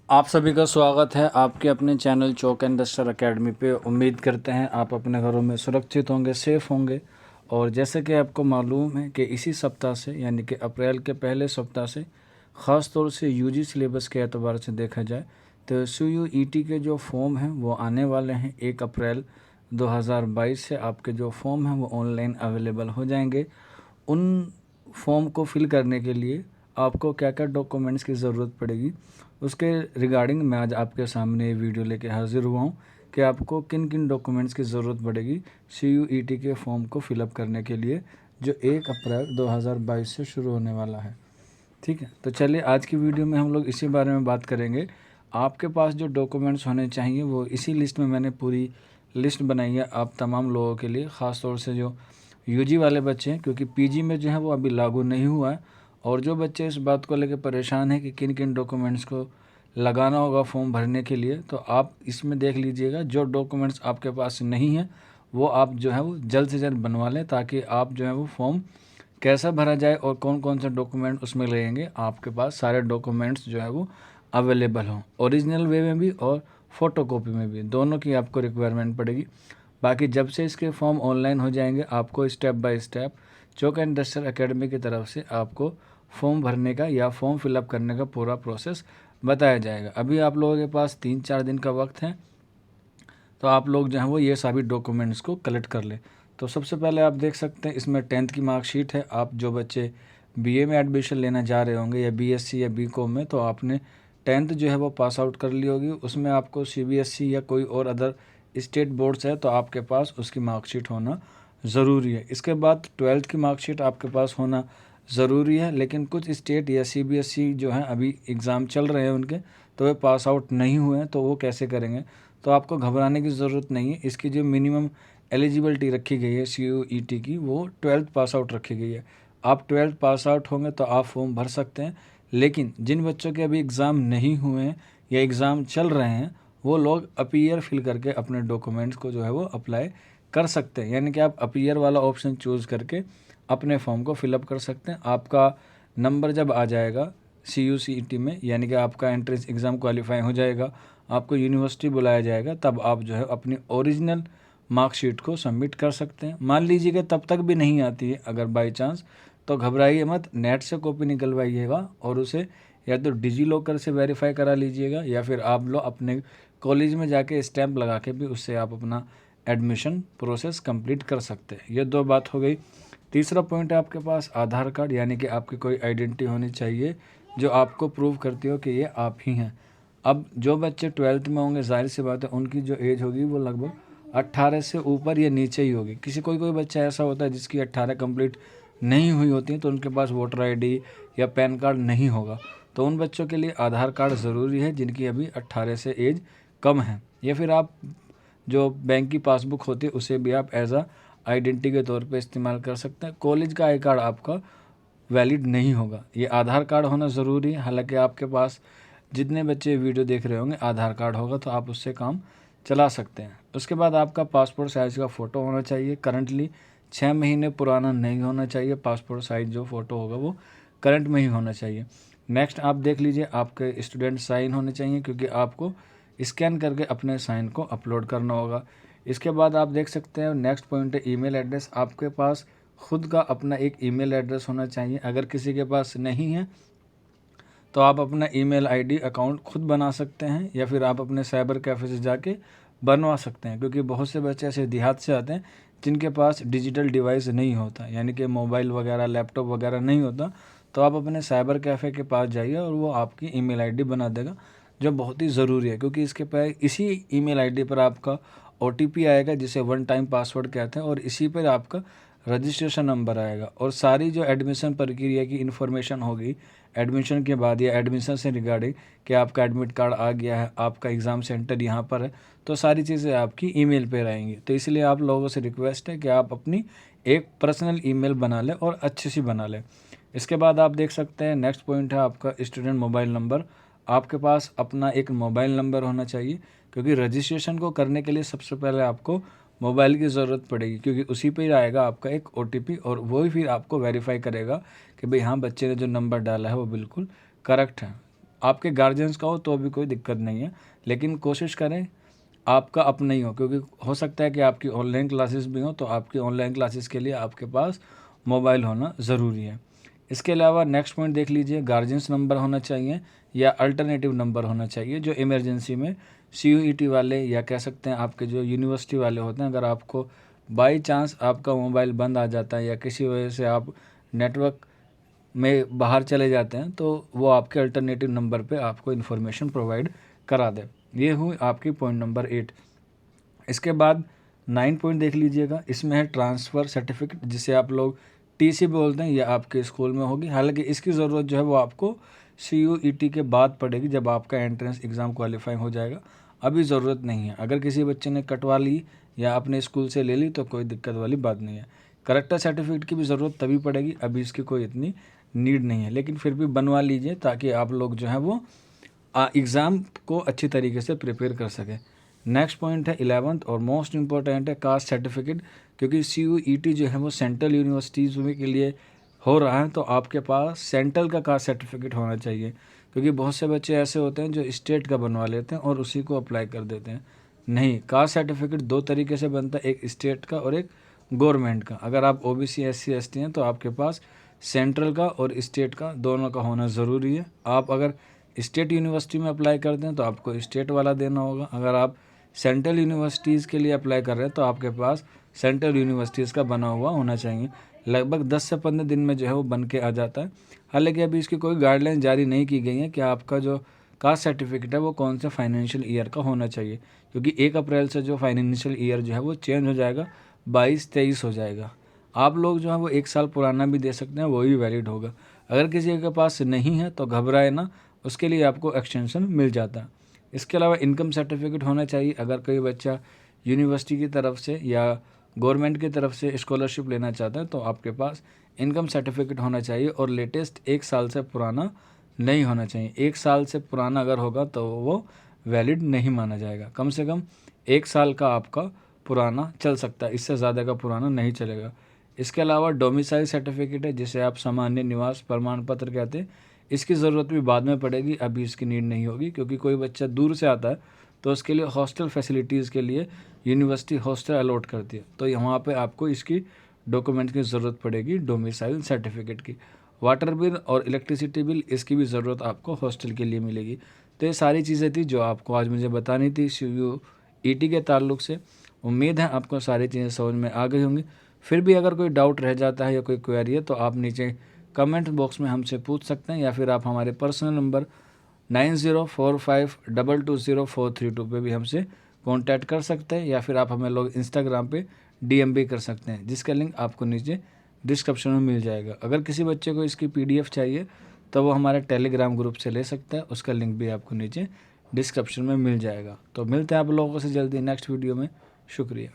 आप सभी का स्वागत है आपके अपने channel chalk and duster academy पे। उम्मीद करते हैं आप अपने घरों में सुरक्षित होंगे, सेफ़ होंगे। और जैसे कि आपको मालूम है कि इसी सप्ताह से यानी कि अप्रैल के पहले सप्ताह से ख़ास तौर से यूजी सिलेबस के एतबार से देखा जाए तो CUET के जो फॉर्म हैं वो आने वाले हैं 1 अप्रैल 2022 से। आपके जो फॉर्म हैं वो ऑनलाइन अवेलेबल हो जाएंगे। उन फॉर्म को फिल करने के लिए आपको क्या क्या डॉक्यूमेंट्स की ज़रूरत पड़ेगी उसके रिगार्डिंग मैं आज आपके सामने वीडियो लेके हाजिर हुआ हूँ कि आपको किन किन डॉक्यूमेंट्स की ज़रूरत पड़ेगी CUET के फॉर्म को फिलअप करने के लिए, जो 1 अप्रैल 2022 से शुरू होने वाला है। ठीक है, तो चलिए आज की वीडियो में हम लोग इसी बारे में बात करेंगे। आपके पास जो डॉक्यूमेंट्स होने चाहिए वो इसी लिस्ट में मैंने पूरी लिस्ट बनाई है आप तमाम लोगों के लिए, ख़ास तौर से जो यूजी वाले बच्चे हैं, क्योंकि पीजी में जो है वो अभी लागू नहीं हुआ है। और जो बच्चे इस बात को लेकर परेशान हैं कि किन किन डॉक्यूमेंट्स को लगाना होगा फॉर्म भरने के लिए, तो आप इसमें देख लीजिएगा जो डॉक्यूमेंट्स आपके पास नहीं है वो आप जो है वो जल्द से जल्द बनवा लें, ताकि आप जो है वो फॉर्म कैसा भरा जाए और कौन कौन से डॉक्यूमेंट उसमें लगेंगे, आपके पास सारे डॉक्यूमेंट्स जो है वो अवेलेबल हों। ओरिजिनल वे में भी और फोटोकॉपी में भी, दोनों की आपको रिक्वायरमेंट पड़ेगी। बाकी जब से इसके फॉर्म ऑनलाइन हो जाएंगे आपको step by step chalk and duster academy की तरफ से आपको फॉर्म भरने का या फॉर्म फिलअप करने का पूरा प्रोसेस बताया जाएगा। अभी आप लोगों के पास 3-4 दिन का वक्त है, तो आप लोग जो है वो ये सभी डॉक्यूमेंट्स को कलेक्ट कर लें। तो सबसे पहले आप देख सकते हैं इसमें 10th की मार्कशीट है। आप जो बच्चे बीए में एडमिशन लेना जा रहे होंगे या बीएससी या बीकॉम में, तो आपने 10th जो है वो पास आउट कर ली होगी। उसमें आपको सीबीएसई या कोई और अदर स्टेट बोर्ड्स है तो आपके पास उसकी मार्कशीट होना ज़रूरी है। इसके बाद 12th की मार्कशीट आपके पास होना ज़रूरी है, लेकिन कुछ स्टेट या सीबीएसई जो है अभी एग्ज़ाम चल रहे हैं उनके, तो वे पास आउट नहीं हुए हैं, तो वो कैसे करेंगे। तो आपको घबराने की ज़रूरत नहीं है। इसकी जो मिनिमम एलिजिबिलिटी रखी गई है CUET की, वो 12th पास आउट रखी गई है। आप 12th पास आउट होंगे तो आप फॉर्म भर सकते हैं। लेकिन जिन बच्चों के अभी एग्ज़ाम नहीं हुए हैं या एग्ज़ाम चल रहे हैं, वो लोग अपीयर फिल करके अपने डॉक्यूमेंट्स को जो है वो अप्लाई कर सकते हैं। यानी कि आप अपीयर वाला ऑप्शन चूज़ करके अपने फॉर्म को फिलअप कर सकते हैं। आपका नंबर जब आ जाएगा CUET में, यानी कि आपका एंट्रेंस एग्ज़ाम क्वालिफाई हो जाएगा, आपको यूनिवर्सिटी बुलाया जाएगा, तब आप जो है अपनी ओरिजिनल मार्कशीट को सबमिट कर सकते हैं। मान लीजिए कि तब तक भी नहीं आती है अगर बाई चांस, तो घबराइए मत, नेट से कॉपी निकलवाइएगा और उसे या तो डिजी लॉकर से वेरीफाई करा लीजिएगा, या फिर आप लोग अपने कॉलेज में जाके स्टैंप लगा के भी उससे आप अपना एडमिशन प्रोसेस कंप्लीट कर सकते हैं। ये 2 बात हो गई। तीसरा पॉइंट है आपके पास आधार कार्ड, यानी कि आपकी कोई आइडेंटिटी होनी चाहिए जो आपको प्रूव करती हो कि ये आप ही हैं। अब जो बच्चे 12th में होंगे, जाहिर सी बात है उनकी जो एज होगी वो लगभग 18 से ऊपर या नीचे ही होगी। कोई बच्चा ऐसा होता है जिसकी 18 कंप्लीट नहीं हुई होती है, तो उनके पास वोटर आईडी या पैन कार्ड नहीं होगा। तो उन बच्चों के लिए आधार कार्ड ज़रूरी है जिनकी अभी 18 से एज कम है। या फिर आप जो बैंक की पासबुक होती है उसे भी आप एज आइडेंटिटी के तौर पे इस्तेमाल कर सकते हैं। कॉलेज का आई कार्ड आपका वैलिड नहीं होगा, ये आधार कार्ड होना ज़रूरी है। हालांकि आपके पास जितने बच्चे वीडियो देख रहे होंगे आधार कार्ड होगा तो आप उससे काम चला सकते हैं। उसके बाद आपका पासपोर्ट साइज़ का फ़ोटो होना चाहिए, करंटली 6 महीने पुराना नहीं होना चाहिए। पासपोर्ट साइज़ जो फ़ोटो होगा वो करंट में ही होना चाहिए। नेक्स्ट आप देख लीजिए आपके स्टूडेंट साइन होने चाहिए, क्योंकि आपको स्कैन करके अपने साइन को अपलोड करना होगा। इसके बाद आप देख सकते हैं नेक्स्ट पॉइंट है ईमेल एड्रेस। आपके पास खुद का अपना एक ईमेल एड्रेस होना चाहिए। अगर किसी के पास नहीं है तो आप अपना ईमेल आईडी अकाउंट खुद बना सकते हैं, या फिर आप अपने साइबर कैफ़े से जाके बनवा सकते हैं। क्योंकि बहुत से बच्चे ऐसे देहात से आते हैं जिनके पास डिजिटल डिवाइस नहीं होता, यानी कि मोबाइल वगैरह लैपटॉप वगैरह नहीं होता, तो आप अपने साइबर कैफ़े के पास जाइए और वो आपकी ईमेल आईडी बना देगा, जो बहुत ही ज़रूरी है। क्योंकि इसी ईमेल आईडी पर आपका OTP आएगा, जिसे वन टाइम पासवर्ड कहते हैं, और इसी पर आपका रजिस्ट्रेशन नंबर आएगा। और सारी जो एडमिशन प्रक्रिया की इन्फॉर्मेशन होगी एडमिशन के बाद या एडमिशन से रिगार्डिंग कि आपका एडमिट कार्ड आ गया है, आपका एग्ज़ाम सेंटर यहाँ पर है, तो सारी चीज़ें आपकी ईमेल पे रहेंगी। तो इसलिए आप लोगों से रिक्वेस्ट है कि आप अपनी एक पर्सनल ईमेल बना लें और अच्छी सी बना लें। इसके बाद आप देख सकते हैं नेक्स्ट पॉइंट है आपका स्टूडेंट मोबाइल नंबर। आपके पास अपना एक मोबाइल नंबर होना चाहिए, क्योंकि रजिस्ट्रेशन को करने के लिए सबसे पहले आपको मोबाइल की ज़रूरत पड़ेगी, क्योंकि उसी पे ही आएगा आपका एक OTP, और वो ही फिर आपको वेरीफाई करेगा कि भाई हाँ, बच्चे ने जो नंबर डाला है वो बिल्कुल करेक्ट है। आपके गार्जियंस का हो तो भी कोई दिक्कत नहीं है, लेकिन कोशिश करें आपका अपना ही हो, क्योंकि हो सकता है कि आपकी ऑनलाइन क्लासेस भी हों, तो आपकी ऑनलाइन क्लासेस के लिए आपके पास मोबाइल होना ज़रूरी है। इसके अलावा नेक्स्ट पॉइंट देख लीजिए, गार्जियंस नंबर होना चाहिए या अल्टरनेटिव नंबर होना चाहिए, जो इमरजेंसी में CUET वाले या कह सकते हैं आपके जो यूनिवर्सिटी वाले होते हैं, अगर आपको बाई चांस आपका मोबाइल बंद आ जाता है या किसी वजह से आप नेटवर्क में बाहर चले जाते हैं, तो वो आपके अल्टरनेटिव नंबर पे आपको इन्फॉर्मेशन प्रोवाइड करा दे। ये हुई आपकी पॉइंट नंबर 8। इसके बाद 9 पॉइंट देख लीजिएगा, इसमें है ट्रांसफ़र सर्टिफिकेट, जिसे आप लोग TC बोलते हैं। ये आपके स्कूल में होगी, हालांकि इसकी ज़रूरत जो है वो आपको CUET के बाद पड़ेगी, जब आपका एंट्रेंस एग्ज़ाम क्वालिफाई हो जाएगा। अभी ज़रूरत नहीं है। अगर किसी बच्चे ने कटवा ली या अपने स्कूल से ले ली तो कोई दिक्कत वाली बात नहीं है। करेक्टर सर्टिफिकेट की भी ज़रूरत तभी पड़ेगी, अभी इसकी कोई इतनी नीड नहीं है, लेकिन फिर भी बनवा लीजिए ताकि आप लोग जो है वो एग्ज़ाम को अच्छी तरीके से प्रिपेयर कर सकें। नेक्स्ट पॉइंट है 11th और मोस्ट इम्पॉर्टेंट है कास्ट सर्टिफिकेट, क्योंकि CUET जो है वो सेंट्रल यूनिवर्सिटीज़ में के लिए हो रहा है, तो आपके पास सेंट्रल का कास्ट सर्टिफिकेट होना चाहिए, क्योंकि बहुत से बच्चे ऐसे होते हैं जो स्टेट का बनवा लेते हैं और उसी को अप्लाई कर देते हैं। नहीं, कास्ट सर्टिफिकेट 2 तरीके से बनता है, एक स्टेट का और एक गवर्नमेंट का। अगर आप OBC SC ST हैं तो आपके पास सेंट्रल का और स्टेट का दोनों का होना ज़रूरी है। आप अगर स्टेट यूनिवर्सिटी में अप्लाई करते हैं तो आपको स्टेट वाला देना होगा। अगर आप सेंट्रल यूनिवर्सिटीज़ के लिए अप्लाई कर रहे हैं तो आपके पास सेंट्रल यूनिवर्सिटीज़ का बना हुआ होना चाहिए। लगभग 10 से 15 दिन में जो है वो बन के आ जाता है। हालांकि अभी इसकी कोई गाइडलाइन जारी नहीं की गई है कि आपका जो कास्ट सर्टिफिकेट है वो कौन से फाइनेंशियल ईयर का होना चाहिए, क्योंकि 1 अप्रैल से जो फाइनेंशियल ईयर जो है वो चेंज हो जाएगा, 22-23 हो जाएगा। आप लोग जो है वो 1 साल पुराना भी दे सकते हैं, वो भी वैलिड होगा। अगर किसी के पास नहीं है तो घबराए ना, उसके लिए आपको एक्सटेंशन मिल जाता है। इसके अलावा इनकम सर्टिफिकेट होना चाहिए। अगर कोई बच्चा यूनिवर्सिटी की तरफ से या गवर्नमेंट की तरफ से स्कॉलरशिप लेना चाहता है तो आपके पास इनकम सर्टिफिकेट होना चाहिए और लेटेस्ट 1 साल से पुराना नहीं होना चाहिए। 1 साल से पुराना अगर होगा तो वो वैलिड नहीं माना जाएगा। कम से कम 1 साल का आपका पुराना चल सकता है, इससे ज़्यादा का पुराना नहीं चलेगा। इसके अलावा डोमिसाइल सर्टिफिकेट है, जिसे आप सामान्य निवास प्रमाण पत्र कहते हैं। इसकी ज़रूरत भी बाद में पड़ेगी, अभी इसकी नीड नहीं होगी, क्योंकि कोई बच्चा दूर से आता है तो उसके लिए हॉस्टल फैसिलिटीज़ के लिए यूनिवर्सिटी हॉस्टल अलॉट करती है, तो यहाँ पे आपको इसकी डॉक्यूमेंट की ज़रूरत पड़ेगी, डोमिसाइल सर्टिफिकेट की। वाटर बिल और इलेक्ट्रिसिटी बिल, इसकी भी ज़रूरत आपको हॉस्टल के लिए मिलेगी। तो ये सारी चीज़ें थी जो आपको आज मुझे बतानी थी CUET के ताल्लुक से। उम्मीद है आपको सारी चीज़ें समझ में आ गई होंगी। फिर भी अगर कोई डाउट रह जाता है या कोई क्वेरी है तो आप नीचे कमेंट बॉक्स में हमसे पूछ सकते हैं, या फिर आप हमारे पर्सनल नंबर 9045220432 पे भी हमसे कांटेक्ट कर सकते हैं, या फिर आप हमें लोग इंस्टाग्राम पे DM भी कर सकते हैं, जिसका लिंक आपको नीचे डिस्क्रिप्शन में मिल जाएगा। अगर किसी बच्चे को इसकी PDF चाहिए तो वो हमारे टेलीग्राम ग्रुप से ले सकता है, उसका लिंक भी आपको नीचे डिस्क्रिप्शन में मिल जाएगा। तो मिलते हैं आप लोगों से जल्दी नेक्स्ट वीडियो में। शुक्रिया।